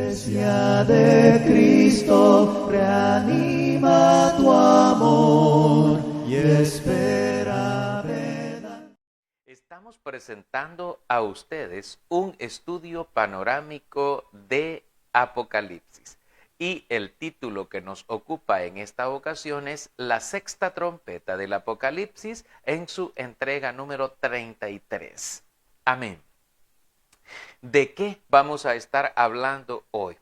Iglesia de Cristo, reanima tu amor y espera verdad. Estamos presentando a ustedes un estudio panorámico de Apocalipsis. Y el título que nos ocupa en esta ocasión es La sexta trompeta del Apocalipsis en su entrega número 33. Amén. ¿De qué vamos a estar hablando hoy?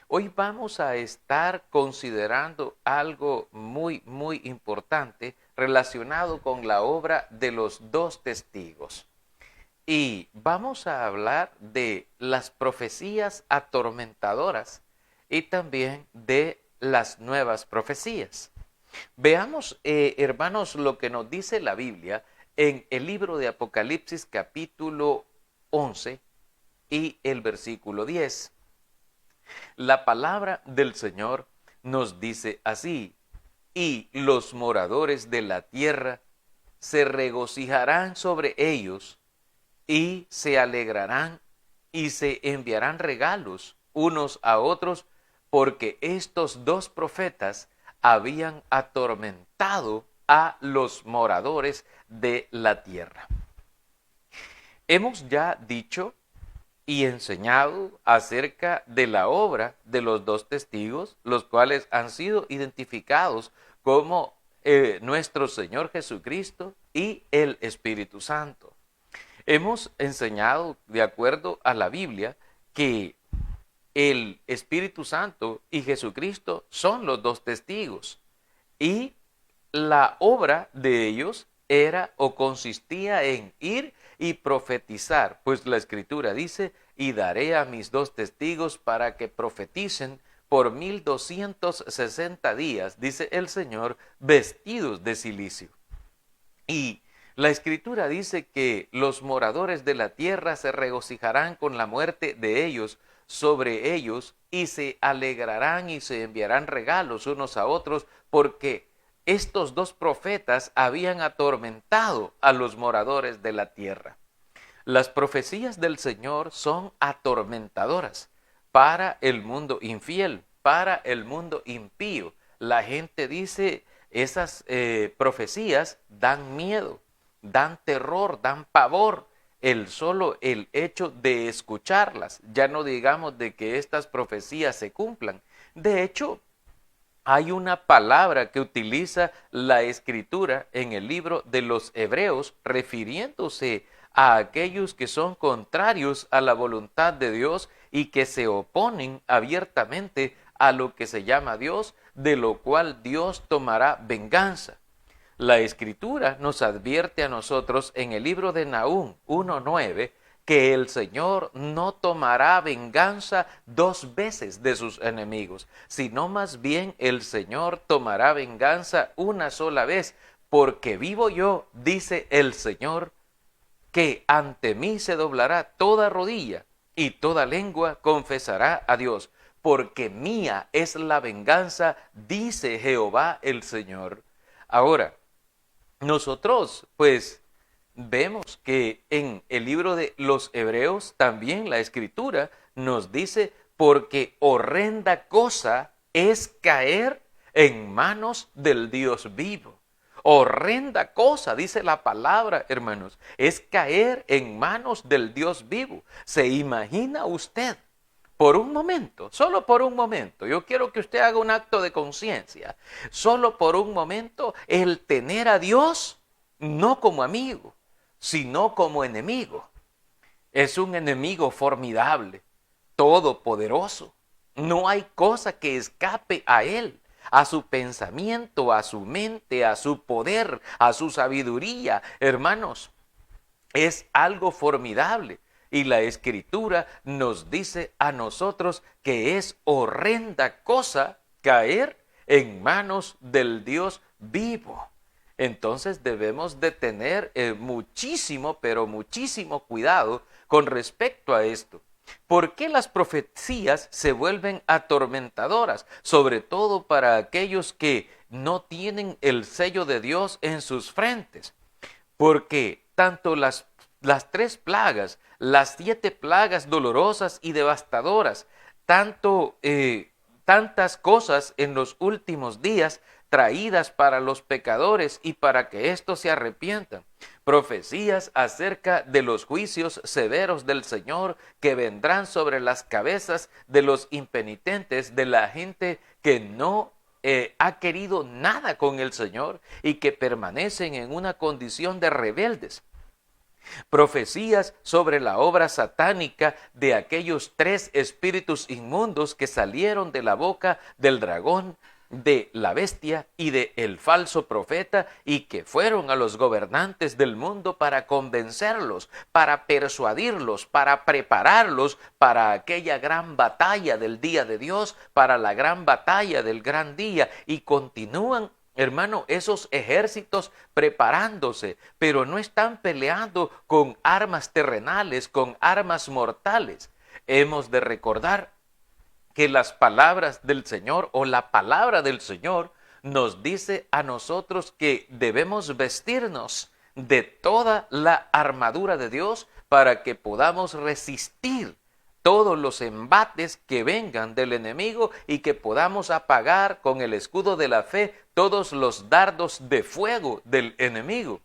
Hoy vamos a estar considerando algo muy importante relacionado con la obra de los dos testigos. Y vamos a hablar de las profecías atormentadoras y también de las nuevas profecías. Veamos, hermanos, lo que nos dice la Biblia en el libro de Apocalipsis capítulo 11 y el versículo 10. La palabra del Señor nos dice así: y los moradores de la tierra se regocijarán sobre ellos y se alegrarán y se enviarán regalos unos a otros, porque estos dos profetas habían atormentado a los moradores de la tierra. Hemos ya dicho y enseñado acerca de la obra de los dos testigos, los cuales han sido identificados como nuestro Señor Jesucristo y el Espíritu Santo. Hemos enseñado, de acuerdo a la Biblia, que el Espíritu Santo y Jesucristo son los dos testigos. Y la obra de ellos era o consistía en ir y profetizar. Pues la Escritura dice: y daré a mis dos testigos para que profeticen por 1260 días, dice el Señor, vestidos de cilicio. Y la Escritura dice que los moradores de la tierra se regocijarán con la muerte de ellos sobre ellos y se alegrarán y se enviarán regalos unos a otros, porque estos dos profetas habían atormentado a los moradores de la tierra. Las profecías del Señor son atormentadoras para el mundo infiel, para el mundo impío. La gente dice, esas profecías dan miedo, dan terror, dan pavor. El hecho de escucharlas, ya no digamos de que estas profecías se cumplan. De hecho, hay una palabra que utiliza la Escritura en el libro de los Hebreos, refiriéndose a aquellos que son contrarios a la voluntad de Dios y que se oponen abiertamente a lo que se llama Dios, de lo cual Dios tomará venganza. La Escritura nos advierte a nosotros en el libro de Nahum 1:9 que el Señor no tomará venganza dos veces de sus enemigos, sino más bien el Señor tomará venganza una sola vez, porque vivo yo, dice el Señor, que ante mí se doblará toda rodilla y toda lengua confesará a Dios, porque mía es la venganza, dice Jehová el Señor. Ahora, nosotros, pues, vemos que en el libro de los Hebreos también la Escritura nos dice: porque horrenda cosa es caer en manos del Dios vivo. Horrenda cosa, dice la palabra, hermanos, es caer en manos del Dios vivo. ¿Se imagina usted? Por un momento, solo por un momento, yo quiero que usted haga un acto de conciencia, solo por un momento, el tener a Dios no como amigo, sino como enemigo. Es un enemigo formidable, todopoderoso. No hay cosa que escape a él, a su pensamiento, a su mente, a su poder, a su sabiduría. Hermanos, es algo formidable. Y la Escritura nos dice a nosotros que es horrenda cosa caer en manos del Dios vivo. Entonces debemos de tener muchísimo, pero muchísimo cuidado con respecto a esto. ¿Por qué las profecías se vuelven atormentadoras? Sobre todo para aquellos que no tienen el sello de Dios en sus frentes. Porque tanto las tres plagas, las 7 plagas dolorosas y devastadoras, tantas cosas en los últimos días traídas para los pecadores y para que éstos se arrepientan. Profecías acerca de los juicios severos del Señor que vendrán sobre las cabezas de los impenitentes, de la gente que no ha querido nada con el Señor y que permanecen en una condición de rebeldes. Profecías sobre la obra satánica de aquellos 3 espíritus inmundos que salieron de la boca del dragón, de la bestia y de el falso profeta, y que fueron a los gobernantes del mundo para convencerlos, para persuadirlos, para prepararlos para aquella gran batalla del día de Dios, para la gran batalla del gran día, y continúan, hermano, esos ejércitos preparándose, pero no están peleando con armas terrenales, con armas mortales. Hemos de recordar que las palabras del Señor o la palabra del Señor nos dice a nosotros que debemos vestirnos de toda la armadura de Dios para que podamos resistir todos los embates que vengan del enemigo y que podamos apagar con el escudo de la fe todos los dardos de fuego del enemigo.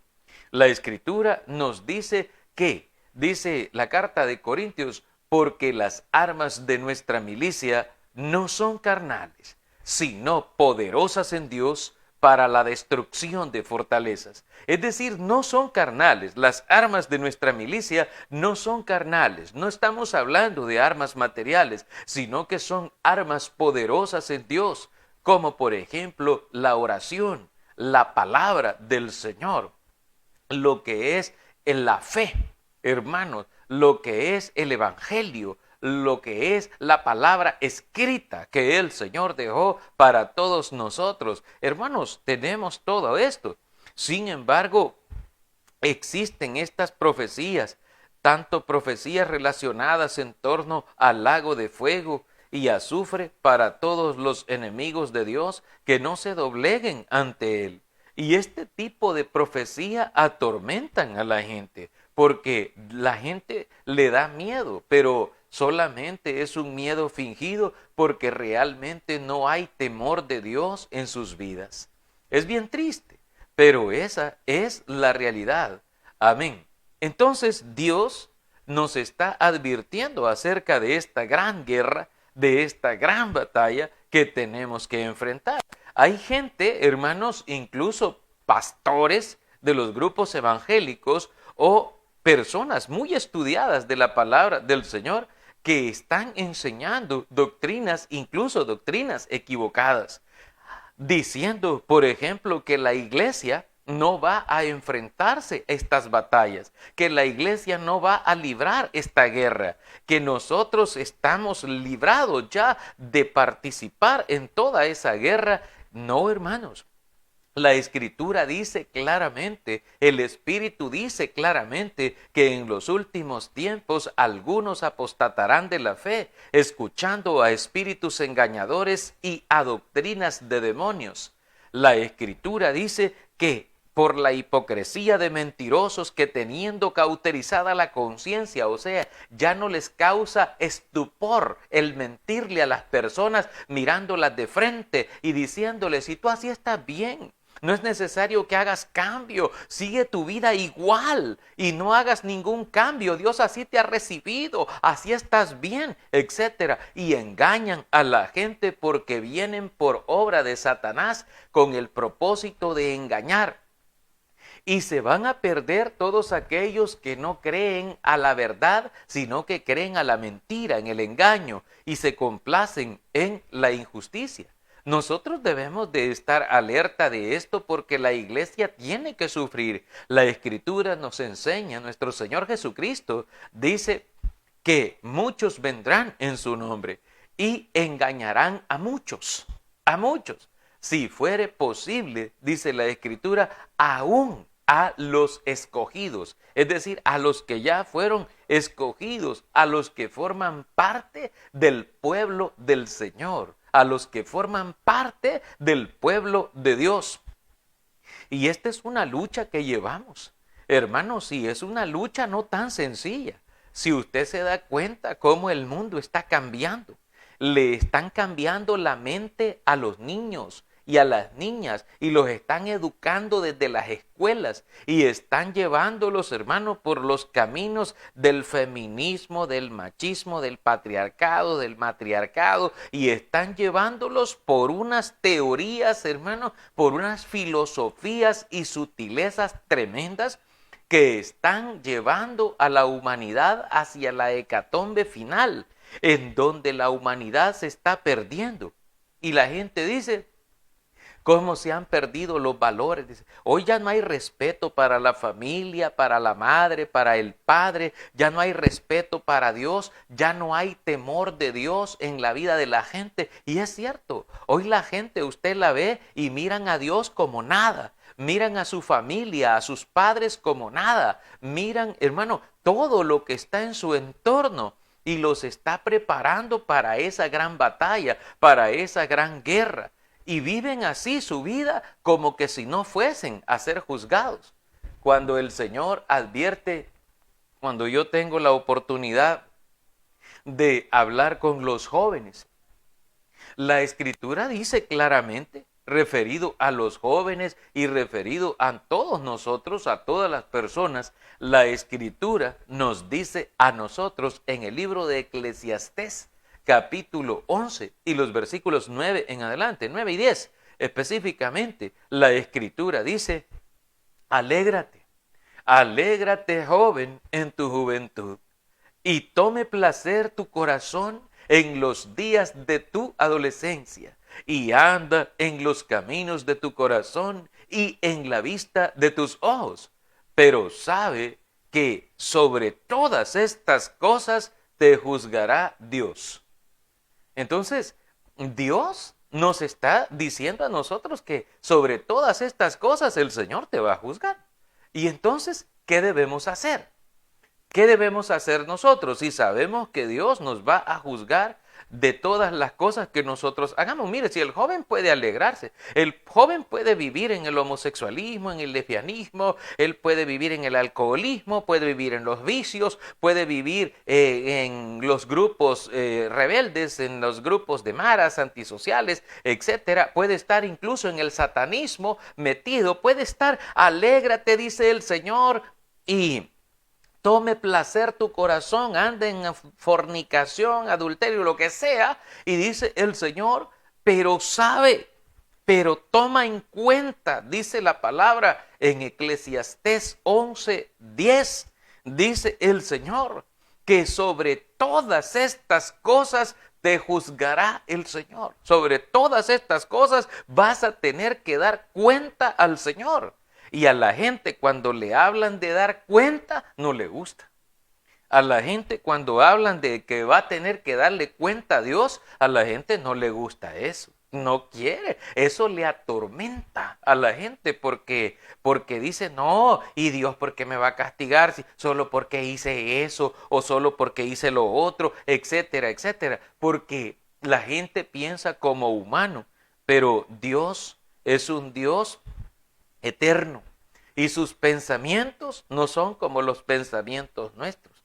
La Escritura nos dice que, dice la carta de Corintios, porque las armas de nuestra milicia no son carnales, sino poderosas en Dios para la destrucción de fortalezas. Es decir, no son carnales, las armas de nuestra milicia no son carnales, no estamos hablando de armas materiales, sino que son armas poderosas en Dios, como por ejemplo la oración, la palabra del Señor, lo que es en la fe, hermanos, lo que es el evangelio, lo que es la palabra escrita que el Señor dejó para todos nosotros. Hermanos, tenemos todo esto. Sin embargo, existen estas profecías, tanto profecías relacionadas en torno al lago de fuego y azufre para todos los enemigos de Dios que no se dobleguen ante Él. Y este tipo de profecía atormentan a la gente, porque la gente le da miedo, pero solamente es un miedo fingido porque realmente no hay temor de Dios en sus vidas. Es bien triste, pero esa es la realidad. Amén. Entonces Dios nos está advirtiendo acerca de esta gran guerra, de esta gran batalla que tenemos que enfrentar. Hay gente, hermanos, incluso pastores de los grupos evangélicos o personas muy estudiadas de la palabra del Señor que están enseñando doctrinas, incluso doctrinas equivocadas, diciendo, por ejemplo, que la iglesia no va a enfrentarse a estas batallas, que la iglesia no va a librar esta guerra, que nosotros estamos librados ya de participar en toda esa guerra. No, hermanos. La Escritura dice claramente, el Espíritu dice claramente que en los últimos tiempos algunos apostatarán de la fe, escuchando a espíritus engañadores y a doctrinas de demonios. La Escritura dice que por la hipocresía de mentirosos que teniendo cauterizada la conciencia, o sea, ya no les causa estupor el mentirle a las personas mirándolas de frente y diciéndoles, si tú así estás bien, no es necesario que hagas cambio, sigue tu vida igual y no hagas ningún cambio, Dios así te ha recibido, así estás bien, etcétera. Y engañan a la gente porque vienen por obra de Satanás con el propósito de engañar. Y se van a perder todos aquellos que no creen a la verdad, sino que creen a la mentira, en el engaño, y se complacen en la injusticia. Nosotros debemos de estar alerta de esto porque la iglesia tiene que sufrir. La Escritura nos enseña, nuestro Señor Jesucristo dice que muchos vendrán en su nombre y engañarán a muchos, a muchos. Si fuere posible, dice la Escritura, aún a los escogidos, es decir, a los que ya fueron escogidos, a los que forman parte del pueblo del Señor, a los que forman parte del pueblo de Dios. Y esta es una lucha que llevamos. Hermanos, y es una lucha no tan sencilla. Si usted se da cuenta cómo el mundo está cambiando, le están cambiando la mente a los niños y a las niñas y los están educando desde las escuelas y están llevándolos, hermanos, por los caminos del feminismo, del machismo, del patriarcado, del matriarcado, y están llevándolos por unas teorías, hermanos, por unas filosofías y sutilezas tremendas que están llevando a la humanidad hacia la hecatombe final, en donde la humanidad se está perdiendo. Y la gente dice, cómo se han perdido los valores. Dice, hoy ya no hay respeto para la familia, para la madre, para el padre, ya no hay respeto para Dios, ya no hay temor de Dios en la vida de la gente. Y es cierto, hoy la gente, usted la ve y miran a Dios como nada. Miran a su familia, a sus padres como nada. Miran, hermano, todo lo que está en su entorno y los está preparando para esa gran batalla, para esa gran guerra. Y viven así su vida como que si no fuesen a ser juzgados. Cuando el Señor advierte, cuando yo tengo la oportunidad de hablar con los jóvenes, la Escritura dice claramente, referido a los jóvenes y referido a todos nosotros, a todas las personas, la Escritura nos dice a nosotros en el libro de Eclesiastés, capítulo 11 y los versículos 9 en adelante, 9 y 10 específicamente, la Escritura dice, alégrate, alégrate joven en tu juventud y tome placer tu corazón en los días de tu adolescencia y anda en los caminos de tu corazón y en la vista de tus ojos, pero sabe que sobre todas estas cosas te juzgará Dios. Entonces, Dios nos está diciendo a nosotros que sobre todas estas cosas el Señor te va a juzgar. Y entonces, ¿qué debemos hacer? ¿Qué debemos hacer nosotros si sabemos que Dios nos va a juzgar de todas las cosas que nosotros hagamos? Mire, si el joven puede alegrarse, el joven puede vivir en el homosexualismo, en el lesbianismo, él puede vivir en el alcoholismo, puede vivir en los vicios, puede vivir en los grupos rebeldes, en los grupos de maras, antisociales, etcétera. Puede estar incluso en el satanismo metido, puede estar, alégrate, dice el Señor, y tome placer tu corazón, ande en fornicación, adulterio, lo que sea. Y dice el Señor, pero sabe, pero toma en cuenta, dice la palabra en Eclesiastés 11:10, dice el Señor, que sobre todas estas cosas te juzgará el Señor. Sobre todas estas cosas vas a tener que dar cuenta al Señor. Y a la gente cuando le hablan de dar cuenta, no le gusta. A la gente cuando hablan de que va a tener que darle cuenta a Dios, a la gente no le gusta eso. No quiere. Eso le atormenta a la gente porque dice, no, y Dios, ¿por qué me va a castigar? Solo porque hice eso o solo porque hice lo otro, etcétera, etcétera. Porque la gente piensa como humano, pero Dios es un Dios eterno y sus pensamientos no son como los pensamientos nuestros.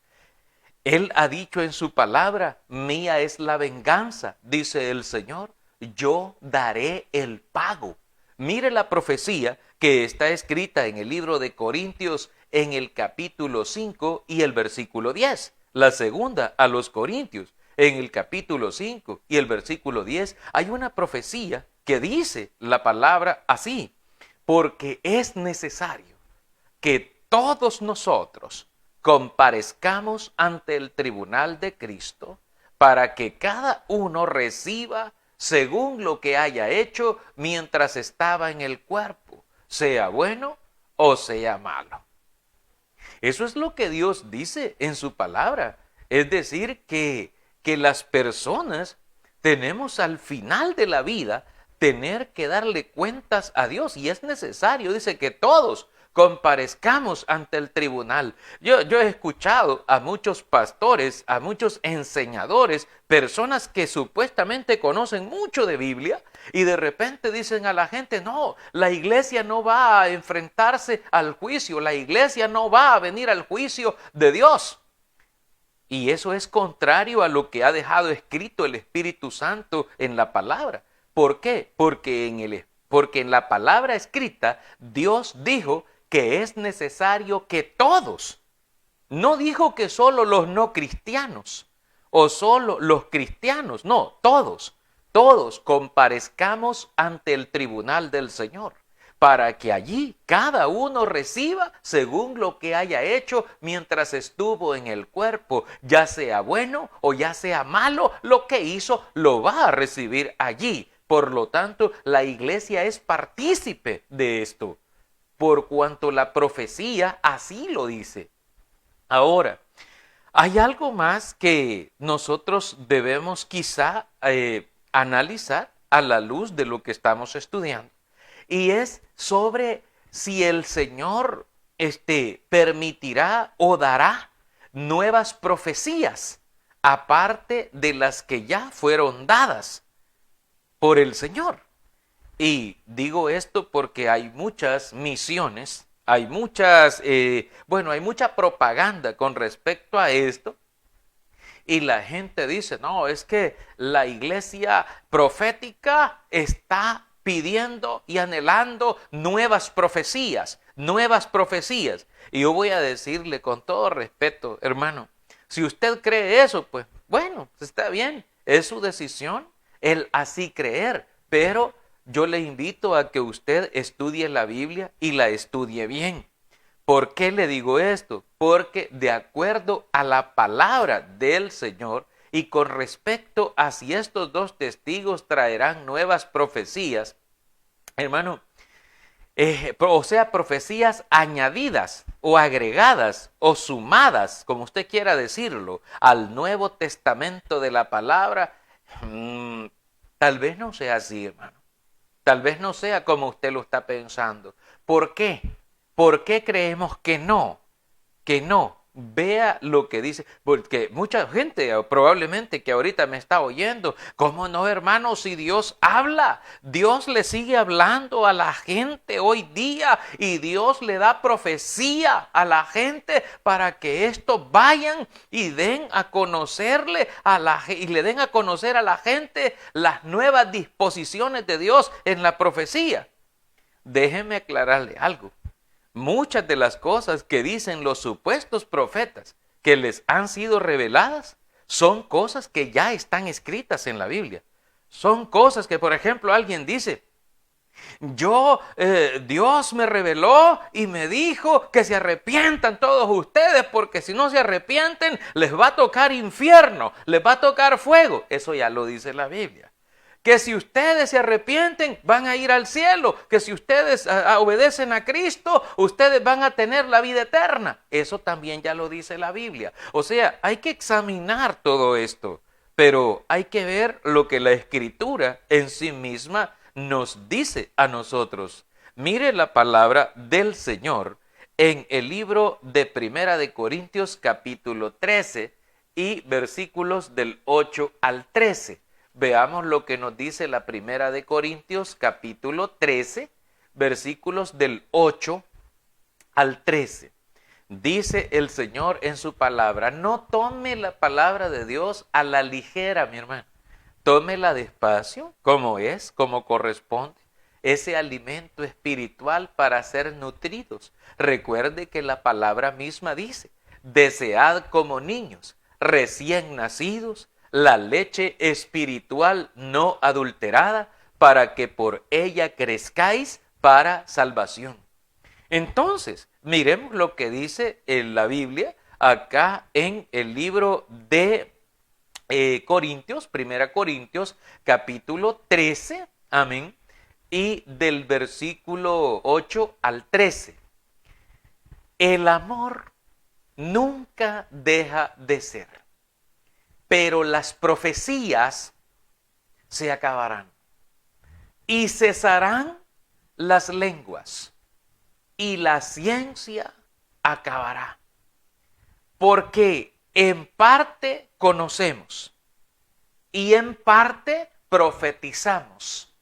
Él ha dicho en su palabra, mía es la venganza, dice el Señor, yo daré el pago. Mire la profecía que está escrita en el libro de Corintios en el capítulo 5 y el versículo 10. La segunda a los Corintios en el capítulo 5 y el versículo 10 hay una profecía que dice la palabra así. Porque es necesario que todos nosotros comparezcamos ante el tribunal de Cristo para que cada uno reciba según lo que haya hecho mientras estaba en el cuerpo, sea bueno o sea malo. Eso es lo que Dios dice en su palabra. Es decir, que las personas tenemos al final de la vida tener que darle cuentas a Dios y es necesario, dice, que todos comparezcamos ante el tribunal. Yo he escuchado a muchos pastores, a muchos enseñadores, personas que supuestamente conocen mucho de Biblia y de repente dicen a la gente, no, la iglesia no va a enfrentarse al juicio, la iglesia no va a venir al juicio de Dios. Y eso es contrario a lo que ha dejado escrito el Espíritu Santo en la palabra. ¿Por qué? Porque en la palabra escrita Dios dijo que es necesario que todos, no dijo que solo los no cristianos o solo los cristianos, no, todos comparezcamos ante el tribunal del Señor, para que allí cada uno reciba según lo que haya hecho mientras estuvo en el cuerpo, ya sea bueno o ya sea malo, lo que hizo lo va a recibir allí. Por lo tanto, la iglesia es partícipe de esto, por cuanto la profecía así lo dice. Ahora, hay algo más que nosotros debemos quizá analizar a la luz de lo que estamos estudiando, y es sobre si el Señor permitirá o dará nuevas profecías aparte de las que ya fueron dadas por el Señor. Y digo esto porque hay muchas misiones, hay mucha propaganda con respecto a esto. Y la gente dice, no, es que la iglesia profética está pidiendo y anhelando nuevas profecías. Y yo voy a decirle con todo respeto, hermano, si usted cree eso, pues bueno, está bien, es su decisión el así creer, pero yo le invito a que usted estudie la Biblia y la estudie bien. ¿Por qué le digo esto? Porque de acuerdo a la palabra del Señor y con respecto a si estos dos testigos traerán nuevas profecías, hermano, o sea, profecías añadidas o agregadas o sumadas, como usted quiera decirlo, al Nuevo Testamento de la palabra, tal vez no sea así, hermano. Tal vez no sea como usted lo está pensando. ¿Por qué? ¿Por qué creemos que no? Que no. Vea lo que dice, porque mucha gente probablemente que ahorita me está oyendo, ¿cómo no, hermano? Si Dios habla, Dios le sigue hablando a la gente hoy día y Dios le da profecía a la gente para que estos vayan y den a conocerle y le den a conocer a la gente las nuevas disposiciones de Dios en la profecía. Déjeme aclararle algo. Muchas de las cosas que dicen los supuestos profetas que les han sido reveladas son cosas que ya están escritas en la Biblia. Son cosas que, por ejemplo, alguien dice, Dios me reveló y me dijo que se arrepientan todos ustedes porque si no se arrepienten les va a tocar infierno, les va a tocar fuego. Eso ya lo dice la Biblia. Que si ustedes se arrepienten, van a ir al cielo. Que si ustedes obedecen a Cristo, ustedes van a tener la vida eterna. Eso también ya lo dice la Biblia. O sea, hay que examinar todo esto. Pero hay que ver lo que la Escritura en sí misma nos dice a nosotros. Mire la palabra del Señor en el libro de Primera de Corintios capítulo 13 y versículos del 8 al 13. Veamos lo que nos dice la Primera de Corintios, capítulo 13, versículos del 8 al 13. Dice el Señor en su palabra, no tome la palabra de Dios a la ligera, mi hermano. Tómela despacio, como es, como corresponde. Ese alimento espiritual para ser nutridos. Recuerde que la palabra misma dice, desead como niños, recién nacidos, la leche espiritual no adulterada, para que por ella crezcáis para salvación. Entonces, miremos lo que dice en la Biblia, acá en el libro de Corintios, Primera Corintios, capítulo 13, amén, y del versículo 8 al 13. El amor nunca deja de ser. Pero las profecías se acabarán y cesarán las lenguas y la ciencia acabará. Porque en parte conocemos y en parte profetizamos.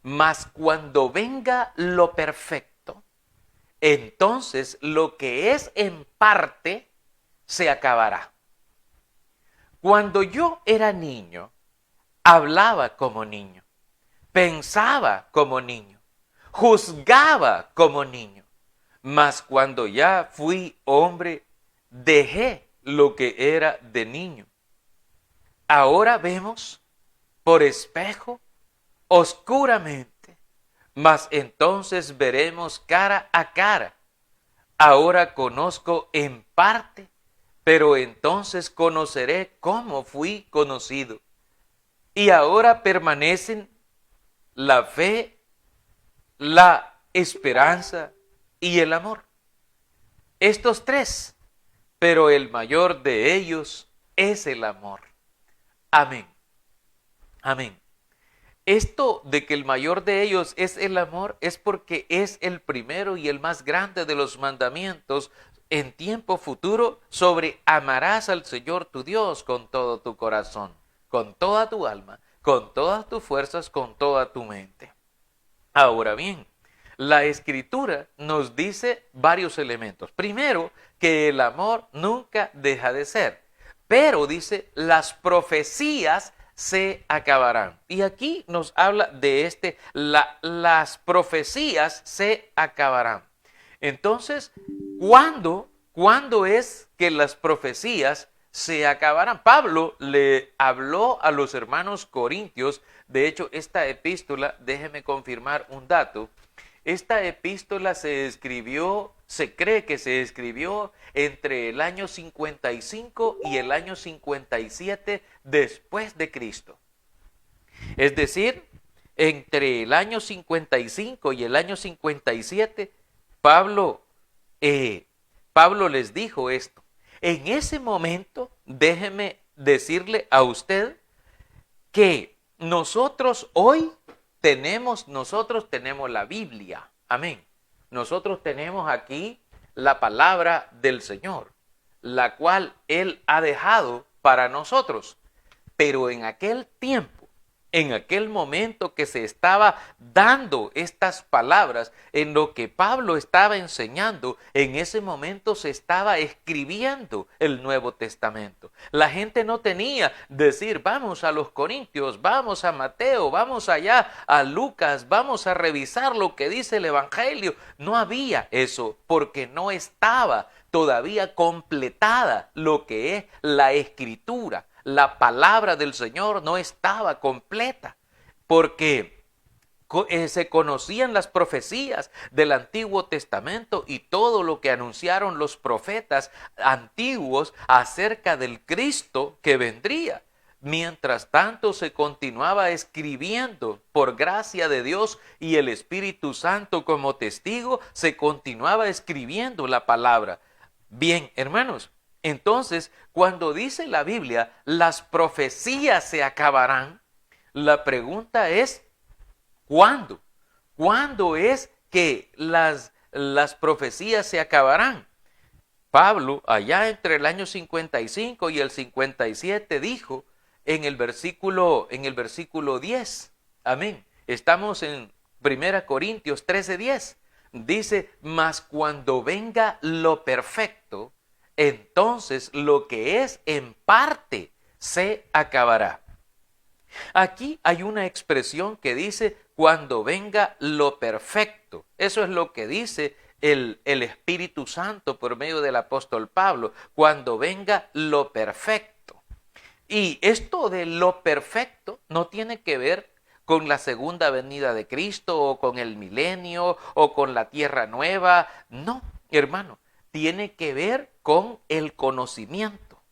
Mas cuando venga lo perfecto, entonces lo que es en parte se acabará. Cuando yo era niño, hablaba como niño, pensaba como niño, juzgaba como niño. Mas cuando ya fui hombre, dejé lo que era de niño. Ahora vemos por espejo, oscuramente, mas entonces veremos cara a cara. Ahora conozco en parte, pero entonces conoceré cómo fui conocido. Y ahora permanecen la fe, la esperanza y el amor. Estos tres, pero el mayor de ellos es el amor. Amén. Amén. Esto de que el mayor de ellos es el amor es porque es el primero y el más grande de los mandamientos en tiempo futuro sobre amarás al Señor tu Dios con todo tu corazón, con toda tu alma, con todas tus fuerzas, con toda tu mente. Ahora bien, la Escritura nos dice varios elementos. Primero, que el amor nunca deja de ser, pero dice las profecías se acabarán. Y aquí nos habla de las profecías se acabarán. Entonces, ¿cuándo es que las profecías se acabarán? Pablo le habló a los hermanos corintios. De hecho, esta epístola, déjeme confirmar un dato. Esta epístola se cree que se escribió entre el año 55 y el año 57 después de Cristo. Es decir, entre el año 55 y el año 57, Pablo les dijo esto. En ese momento, déjeme decirle a usted que nosotros tenemos la Biblia. Amén. Nosotros tenemos aquí la palabra del Señor, la cual Él ha dejado para nosotros. Pero en aquel tiempo, en aquel momento que se estaba dando estas palabras, en lo que Pablo estaba enseñando, en ese momento se estaba escribiendo el Nuevo Testamento. La gente no tenía decir, vamos a los Corintios, vamos a Mateo, vamos allá a Lucas, vamos a revisar lo que dice el Evangelio. No había eso, porque no estaba todavía completada lo que es la Escritura. La palabra del Señor no estaba completa, porque se conocían las profecías del Antiguo Testamento y todo lo que anunciaron los profetas antiguos acerca del Cristo que vendría. Mientras tanto se continuaba escribiendo por gracia de Dios y el Espíritu Santo como testigo, se continuaba escribiendo la palabra. Bien, hermanos, entonces, cuando dice la Biblia, las profecías se acabarán, la pregunta es, ¿cuándo? ¿Cuándo es que las profecías se acabarán? Pablo, allá entre el año 55 y el 57, dijo en el versículo 10, amén. Estamos en 1 Corintios 13:10. Dice, mas cuando venga lo perfecto, entonces lo que es en parte se acabará. Aquí hay una expresión que dice cuando venga lo perfecto. Eso es lo que dice el Espíritu Santo por medio del apóstol Pablo. Cuando venga lo perfecto. Y esto de lo perfecto no tiene que ver con la segunda venida de Cristo o con el milenio o con la tierra nueva. No, hermano. Tiene que ver con el conocimiento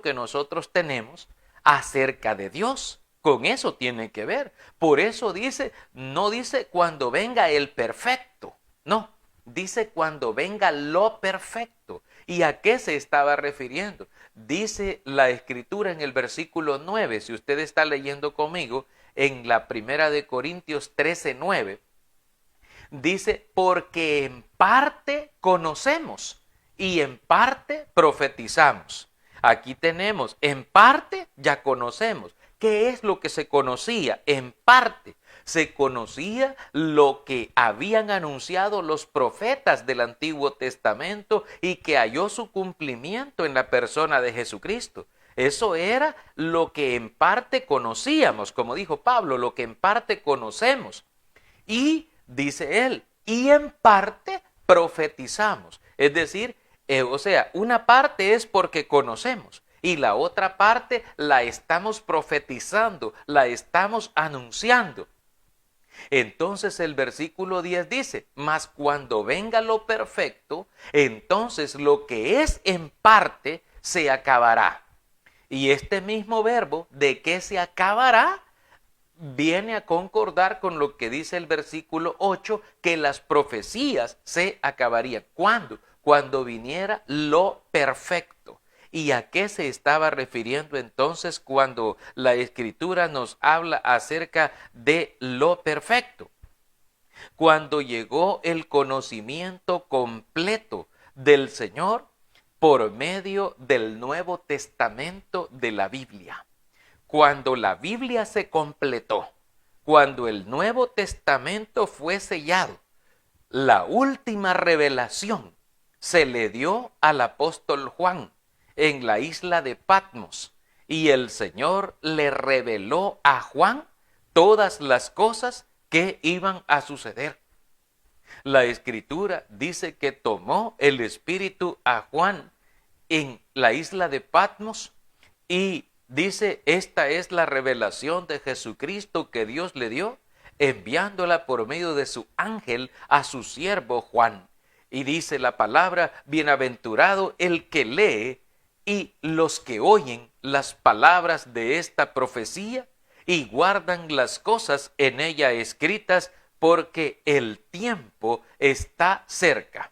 que nosotros tenemos acerca de Dios. Con eso tiene que ver. Por eso no dice cuando venga el perfecto, no, dice cuando venga lo perfecto. ¿Y a qué se estaba refiriendo? Dice la Escritura en el versículo 9, si usted está leyendo conmigo, en la primera de Corintios 13:9. Dice, porque en parte conocemos y en parte profetizamos. Aquí tenemos, en parte ya conocemos. ¿Qué es lo que se conocía? En parte. se conocía lo que habían anunciado los profetas del Antiguo Testamento y que halló su cumplimiento en la persona de Jesucristo. Eso era lo que en parte conocíamos, como dijo Pablo, lo que en parte conocemos. Y dice él, y en parte profetizamos. Es decir, una parte es porque conocemos y la otra parte la estamos profetizando, la estamos anunciando. Entonces el versículo 10 dice, mas cuando venga lo perfecto, entonces lo que es en parte se acabará. Y este mismo verbo, ¿de qué se acabará? Viene a concordar con lo que dice el versículo 8, que las profecías se acabarían. ¿Cuándo? Cuando viniera lo perfecto. ¿Y a qué se estaba refiriendo entonces cuando la Escritura nos habla acerca de lo perfecto? Cuando llegó el conocimiento completo del Señor por medio del Nuevo Testamento de la Biblia. Cuando la Biblia se completó, cuando el Nuevo Testamento fue sellado, la última revelación se le dio al apóstol Juan en la isla de Patmos, y el Señor le reveló a Juan todas las cosas que iban a suceder. La Escritura dice que tomó el Espíritu a Juan en la isla de Patmos y dice, esta es la revelación de Jesucristo que Dios le dio, enviándola por medio de su ángel a su siervo Juan. Y dice la palabra, bienaventurado el que lee y los que oyen las palabras de esta profecía y guardan las cosas en ella escritas, porque el tiempo está cerca.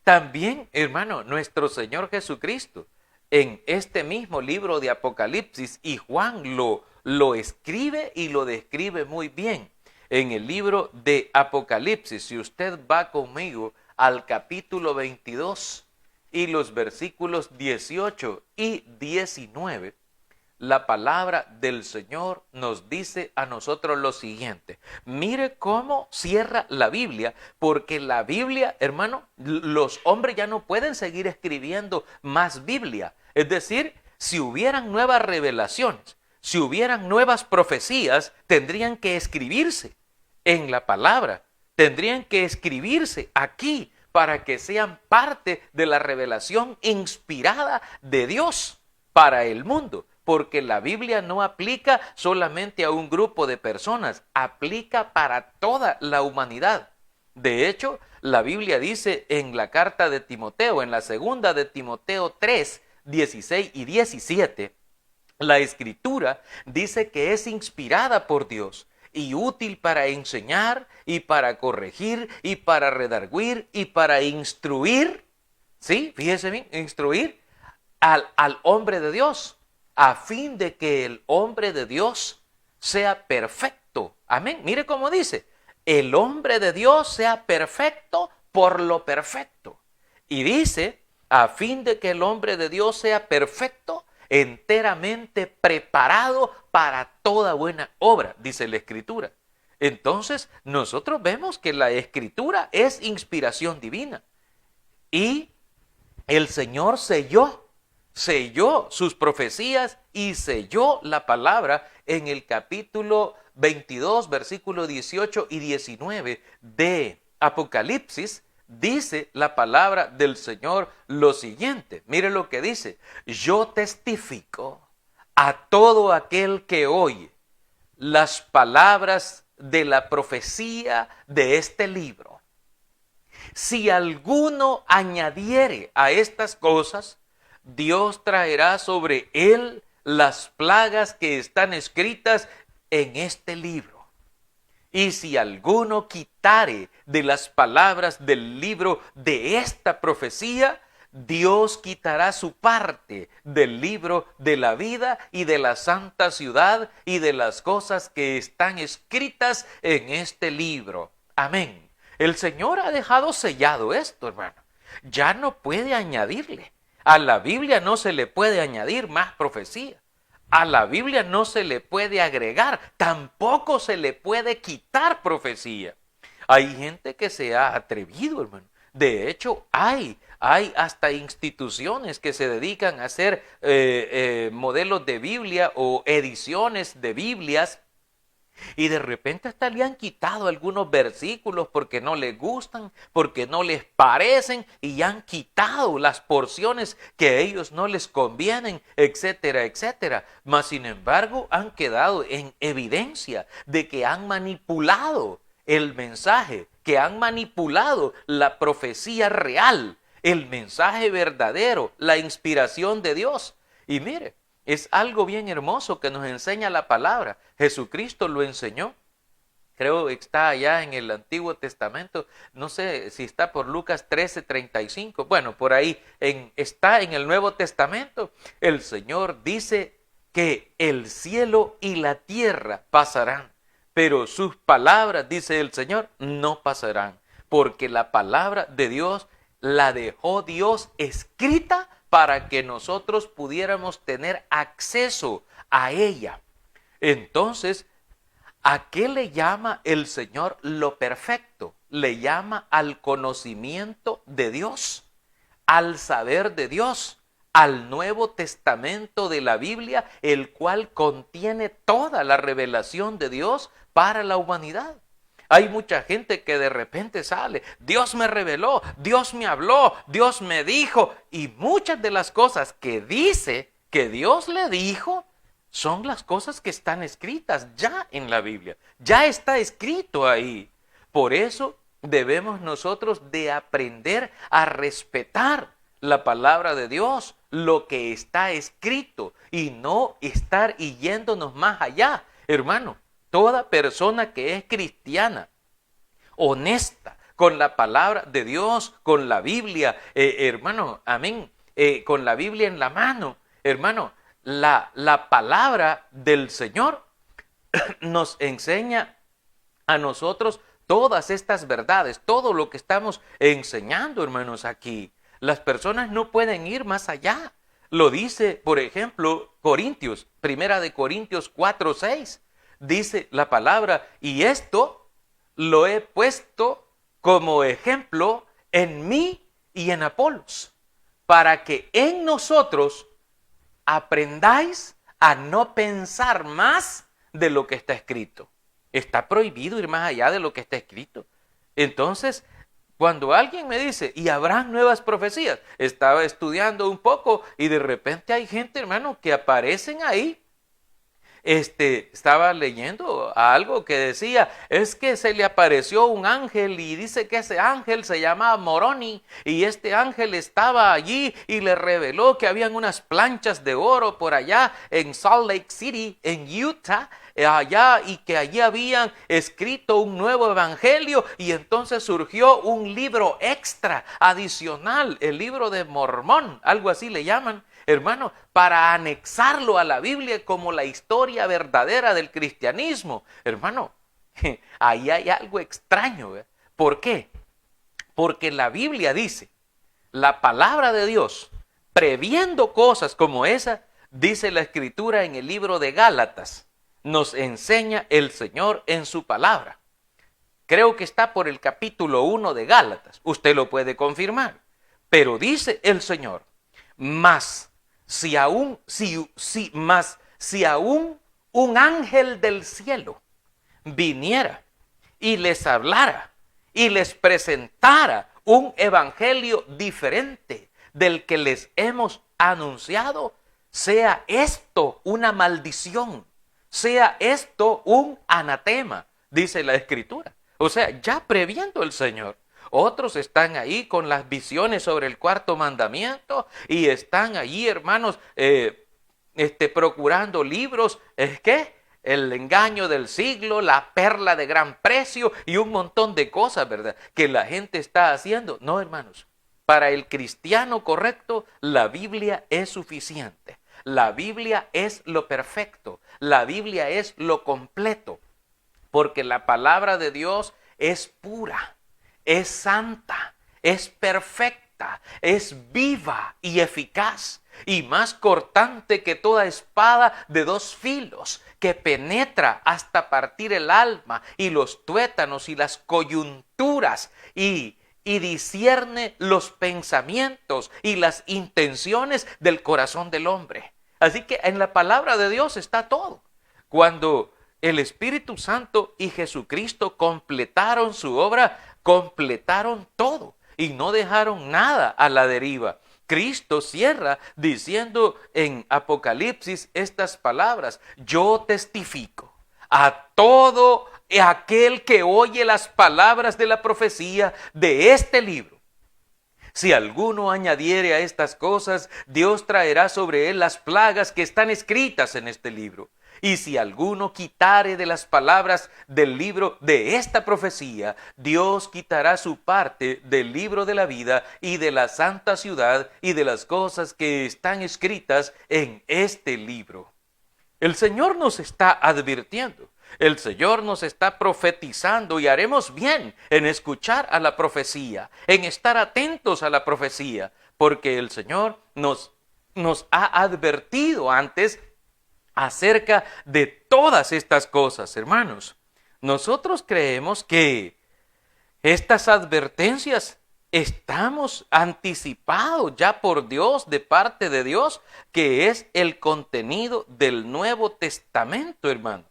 También, hermano, nuestro Señor Jesucristo, en este mismo libro de Apocalipsis, y Juan lo escribe y lo describe muy bien. En el libro de Apocalipsis, si usted va conmigo al capítulo 22 y los versículos 18 y 19, la palabra del Señor nos dice a nosotros lo siguiente. Mire cómo cierra la Biblia, porque la Biblia, hermano, los hombres ya no pueden seguir escribiendo más Biblia. Es decir, si hubieran nuevas revelaciones, si hubieran nuevas profecías, tendrían que escribirse en la palabra, tendrían que escribirse aquí para que sean parte de la revelación inspirada de Dios para el mundo. Porque la Biblia no aplica solamente a un grupo de personas, aplica para toda la humanidad. De hecho, la Biblia dice en la carta de Timoteo, en la segunda de Timoteo 3, 16 y 17, la Escritura dice que es inspirada por Dios y útil para enseñar y para corregir y para redarguir y para instruir, ¿sí? Fíjese bien, instruir al hombre de Dios, a fin de que el hombre de Dios sea perfecto. Amén. Mire cómo dice, el hombre de Dios sea perfecto por lo perfecto. Y dice, a fin de que el hombre de Dios sea perfecto, enteramente preparado para toda buena obra, dice la Escritura. Entonces, nosotros vemos que la Escritura es inspiración divina. Y el Señor selló sus profecías y selló la palabra en el capítulo 22, versículo 18 y 19 de Apocalipsis. Dice la palabra del Señor lo siguiente. Mire lo que dice. Yo testifico a todo aquel que oye las palabras de la profecía de este libro. Si alguno añadiere a estas cosas, Dios traerá sobre él las plagas que están escritas en este libro. Y si alguno quitare de las palabras del libro de esta profecía, Dios quitará su parte del libro de la vida y de la santa ciudad y de las cosas que están escritas en este libro. Amén. El Señor ha dejado sellado esto, hermano. Ya no puede añadirle. A la Biblia no se le puede añadir más profecía. A la Biblia no se le puede agregar, tampoco se le puede quitar profecía. Hay gente que se ha atrevido, hermano. De hecho, hay hasta instituciones que se dedican a hacer modelos de Biblia o ediciones de Biblias, y de repente hasta le han quitado algunos versículos porque no les gustan, porque no les parecen, y han quitado las porciones que a ellos no les convienen, etcétera, etcétera. Mas sin embargo han quedado en evidencia de que han manipulado el mensaje, que han manipulado la profecía real, el mensaje verdadero, la inspiración de Dios. Y mire, es algo bien hermoso que nos enseña la palabra. Jesucristo lo enseñó. Creo que está allá en el Antiguo Testamento. No sé si está por Lucas 13:35. Bueno, por ahí está en el Nuevo Testamento. El Señor dice que el cielo y la tierra pasarán, pero sus palabras, dice el Señor, no pasarán. Porque la palabra de Dios la dejó Dios escrita para que nosotros pudiéramos tener acceso a ella. Entonces, ¿a qué le llama el Señor lo perfecto? Le llama al conocimiento de Dios, al saber de Dios, al Nuevo Testamento de la Biblia, el cual contiene toda la revelación de Dios para la humanidad. Hay mucha gente que de repente sale, Dios me reveló, Dios me habló, Dios me dijo, y muchas de las cosas que dice que Dios le dijo son las cosas que están escritas ya en la Biblia, ya está escrito ahí. Por eso debemos nosotros de aprender a respetar la palabra de Dios, lo que está escrito, y no estar yéndonos más allá, hermano. Toda persona que es cristiana, honesta, con la palabra de Dios, con la Biblia, hermano, amén, con la Biblia en la mano, hermano, la palabra del Señor nos enseña a nosotros todas estas verdades, todo lo que estamos enseñando, hermanos, aquí. Las personas no pueden ir más allá. Lo dice, por ejemplo, Corintios, primera de Corintios 4:6. Dice la palabra, y esto lo he puesto como ejemplo en mí y en Apolos, para que en nosotros aprendáis a no pensar más de lo que está escrito. Está prohibido ir más allá de lo que está escrito. Entonces, cuando alguien me dice, y habrán nuevas profecías, estaba estudiando un poco y de repente hay gente, hermano, que aparecen ahí. Estaba leyendo algo que decía, es que se le apareció un ángel y dice que ese ángel se llamaba Moroni, y este ángel estaba allí y le reveló que habían unas planchas de oro por allá en Salt Lake City, en Utah, allá, y que allí habían escrito un nuevo evangelio, y entonces surgió un libro extra, adicional, el libro de Mormón, algo así le llaman, hermano, para anexarlo a la Biblia como la historia verdadera del cristianismo. Hermano, ahí hay algo extraño, ¿eh? ¿Por qué? Porque la Biblia dice, la palabra de Dios, previendo cosas como esa, dice la Escritura en el libro de Gálatas, nos enseña el Señor en su palabra. Creo que está por el capítulo 1 de Gálatas, usted lo puede confirmar. Pero dice el Señor, mas si aún un ángel del cielo viniera y les hablara y les presentara un evangelio diferente del que les hemos anunciado, sea esto una maldición, sea esto un anatema, dice la Escritura. O sea, ya previendo el Señor. Otros están ahí con las visiones sobre el cuarto mandamiento y están allí, hermanos, procurando libros, el engaño del siglo, la perla de gran precio y un montón de cosas, ¿verdad?, que la gente está haciendo. No, hermanos, para el cristiano correcto, la Biblia es suficiente. La Biblia es lo perfecto. La Biblia es lo completo. Porque la palabra de Dios es pura, es santa, es perfecta, es viva y eficaz. y más cortante que toda espada de dos filos, que penetra hasta partir el alma y los tuétanos y las coyunturas y discierne los pensamientos y las intenciones del corazón del hombre. Así que en la palabra de Dios está todo. Cuando el Espíritu Santo y Jesucristo completaron su obra, completaron todo y no dejaron nada a la deriva. Cristo cierra diciendo en Apocalipsis estas palabras: yo testifico a todo aquel que oye las palabras de la profecía de este libro. Si alguno añadiere a estas cosas, Dios traerá sobre él las plagas que están escritas en este libro. Y si alguno quitare de las palabras del libro de esta profecía, Dios quitará su parte del libro de la vida y de la santa ciudad y de las cosas que están escritas en este libro. El Señor nos está advirtiendo. El Señor nos está profetizando y haremos bien en escuchar a la profecía, en estar atentos a la profecía, porque el Señor nos ha advertido antes acerca de todas estas cosas, hermanos. Nosotros creemos que estas advertencias estamos anticipados ya por Dios, de parte de Dios, que es el contenido del Nuevo Testamento, hermano.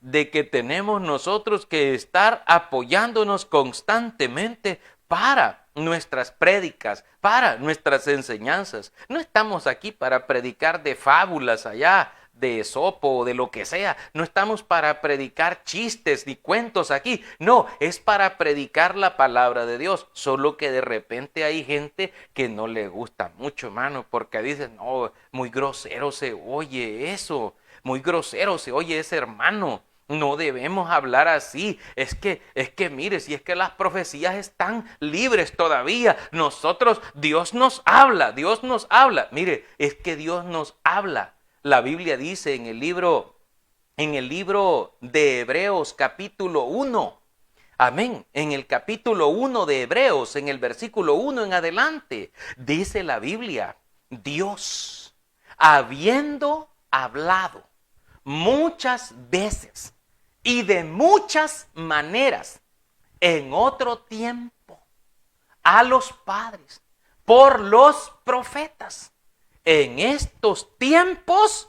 De que tenemos nosotros que estar apoyándonos constantemente para nuestras prédicas, para nuestras enseñanzas. No estamos aquí para predicar de fábulas allá, de Esopo o de lo que sea. No estamos para predicar chistes ni cuentos aquí. No, es para predicar la palabra de Dios. Solo que de repente hay gente que no le gusta mucho, hermano, porque dicen, no, muy grosero se oye eso, muy grosero se oye ese hermano. No debemos hablar así. Es que mire, si es que las profecías están libres todavía. Dios nos habla. Mire, es que Dios nos habla. La Biblia dice en el libro de Hebreos capítulo 1. Amén. En el capítulo 1 de Hebreos, en el versículo 1 en adelante, dice la Biblia: Dios, habiendo hablado muchas veces y de muchas maneras en otro tiempo a los padres por los profetas, en estos tiempos,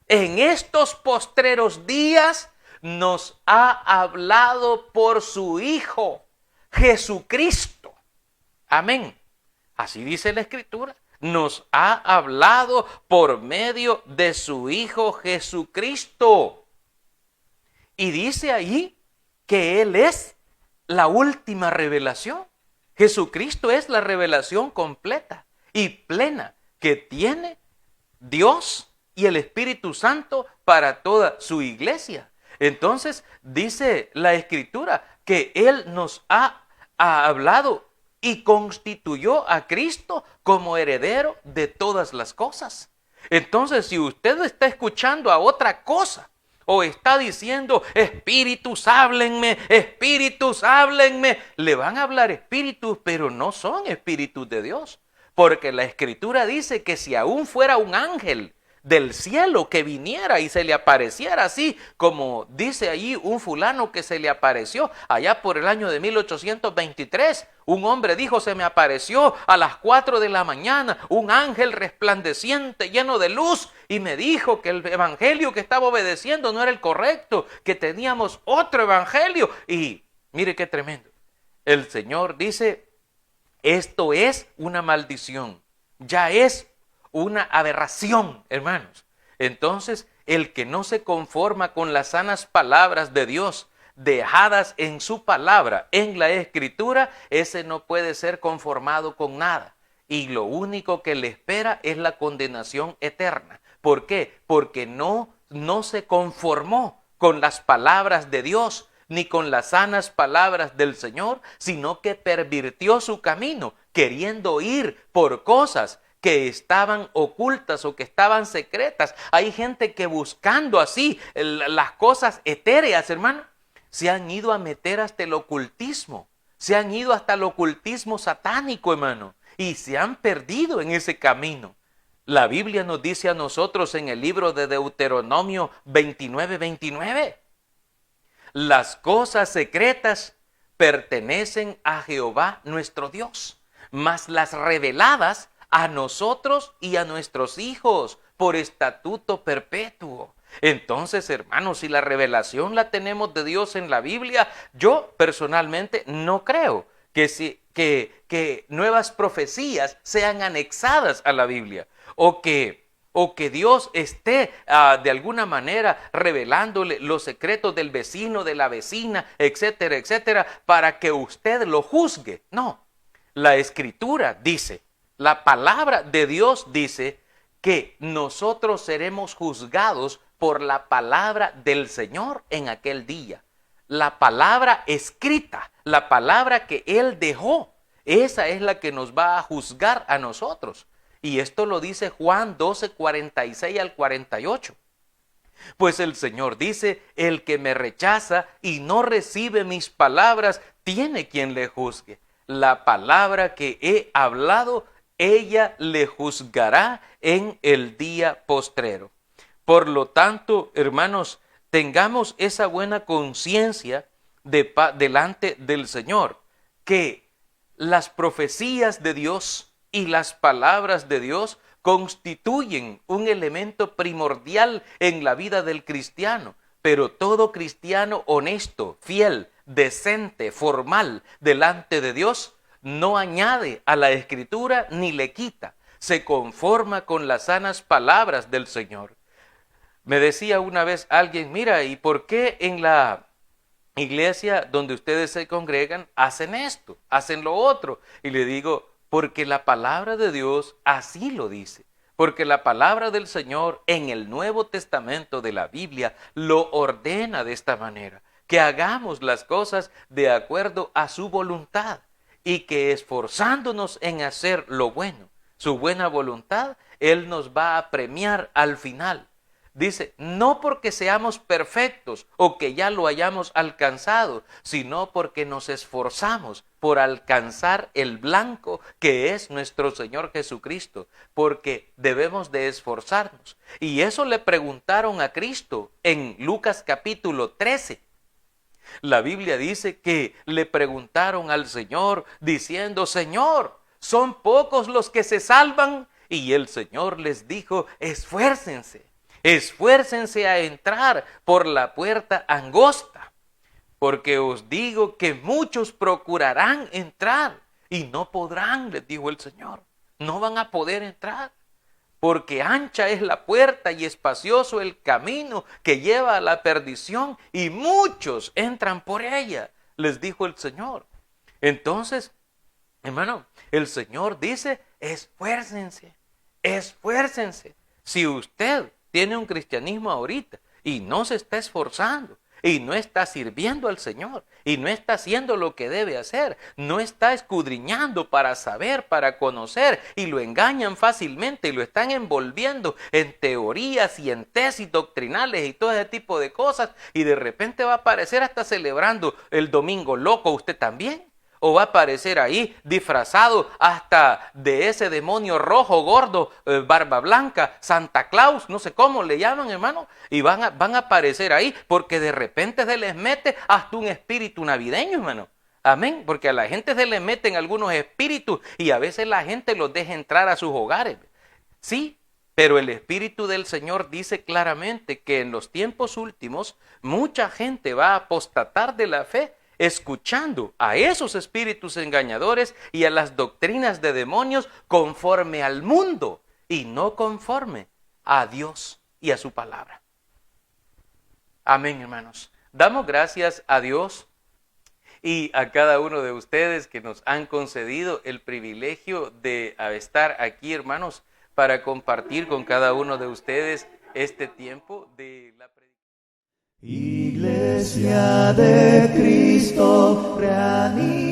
en estos postreros días, nos ha hablado por su Hijo Jesucristo. Amén. Así dice la Escritura. Nos ha hablado por medio de su Hijo Jesucristo. Y dice ahí que Él es la última revelación. Jesucristo es la revelación completa y plena que tiene Dios y el Espíritu Santo para toda su iglesia. Entonces dice la Escritura que Él nos ha hablado y constituyó a Cristo como heredero de todas las cosas. Entonces, si usted está escuchando a otra cosa, o está diciendo, espíritus, háblenme, le van a hablar espíritus, pero no son espíritus de Dios. Porque la Escritura dice que si aún fuera un ángel del cielo que viniera y se le apareciera así, como dice allí un fulano que se le apareció allá por el año de 1823, un hombre dijo, se me apareció a las 4 de la mañana un ángel resplandeciente lleno de luz y me dijo que el evangelio que estaba obedeciendo no era el correcto, que teníamos otro evangelio. Y mire qué tremendo, el Señor dice, esto es una maldición, ya es una aberración, hermanos. Entonces, el que no se conforma con las sanas palabras de Dios, dejadas en su palabra, en la Escritura, ese no puede ser conformado con nada. Y lo único que le espera es la condenación eterna. ¿Por qué? Porque no se conformó con las palabras de Dios, ni con las sanas palabras del Señor, sino que pervirtió su camino, queriendo ir por cosas que estaban ocultas o que estaban secretas. Hay gente que buscando así las cosas etéreas, hermano, se han ido a meter hasta el ocultismo, se han ido hasta el ocultismo satánico, hermano, y se han perdido en ese camino. La Biblia nos dice a nosotros en el libro de Deuteronomio 29:29, las cosas secretas pertenecen a Jehová nuestro Dios, mas las reveladas a nosotros y a nuestros hijos por estatuto perpetuo. Entonces, hermanos, si la revelación la tenemos de Dios en la Biblia, yo personalmente no creo que nuevas profecías sean anexadas a la Biblia o que Dios esté de alguna manera revelándole los secretos del vecino, de la vecina, etcétera, etcétera, para que usted lo juzgue. No, la Escritura dice, la palabra de Dios dice que nosotros seremos juzgados por la palabra del Señor en aquel día. La palabra escrita, la palabra que Él dejó, esa es la que nos va a juzgar a nosotros. Y esto lo dice Juan 12:46 al 48. Pues el Señor dice, el que me rechaza y no recibe mis palabras, tiene quien le juzgue. La palabra que he hablado, ella le juzgará en el día postrero. Por lo tanto, hermanos, tengamos esa buena conciencia delante del Señor, que las profecías de Dios y las palabras de Dios constituyen un elemento primordial en la vida del cristiano, pero todo cristiano honesto, fiel, decente, formal delante de Dios no añade a la Escritura ni le quita, se conforma con las sanas palabras del Señor. Me decía una vez alguien, mira, ¿y por qué en la iglesia donde ustedes se congregan hacen esto, hacen lo otro? Y le digo, porque la palabra de Dios así lo dice. Porque la palabra del Señor en el Nuevo Testamento de la Biblia lo ordena de esta manera, que hagamos las cosas de acuerdo a su voluntad y que esforzándonos en hacer lo bueno, su buena voluntad, Él nos va a premiar al final. Dice, no porque seamos perfectos o que ya lo hayamos alcanzado, sino porque nos esforzamos por alcanzar el blanco que es nuestro Señor Jesucristo, porque debemos de esforzarnos. Y eso le preguntaron a Cristo en Lucas capítulo 13. La Biblia dice que le preguntaron al Señor diciendo, Señor, ¿son pocos los que se salvan? Y el Señor les dijo, esfuércense. Esfuércense a entrar por la puerta angosta, porque os digo que muchos procurarán entrar y no podrán, les dijo el Señor. No van a poder entrar, porque ancha es la puerta y espacioso el camino que lleva a la perdición y muchos entran por ella, les dijo el Señor. Entonces, hermano, el Señor dice, esfuércense, esfuércense. Si usted tiene un cristianismo ahorita y no se está esforzando y no está sirviendo al Señor y no está haciendo lo que debe hacer, no está escudriñando para saber, para conocer, y lo engañan fácilmente y lo están envolviendo en teorías y en tesis doctrinales y todo ese tipo de cosas, y de repente va a aparecer hasta celebrando el domingo loco usted también. O va a aparecer ahí disfrazado hasta de ese demonio rojo, gordo, barba blanca, Santa Claus, no sé cómo le llaman, hermano. Y van a aparecer ahí porque de repente se les mete hasta un espíritu navideño, hermano. Amén, porque a la gente se le meten algunos espíritus y a veces la gente los deja entrar a sus hogares. Sí, pero el Espíritu del Señor dice claramente que en los tiempos últimos mucha gente va a apostatar de la fe, escuchando a esos espíritus engañadores y a las doctrinas de demonios conforme al mundo y no conforme a Dios y a su palabra. Amén, hermanos. Damos gracias a Dios y a cada uno de ustedes que nos han concedido el privilegio de estar aquí, hermanos, para compartir con cada uno de ustedes este tiempo de la predicación. Iglesia de Cristo, reanima.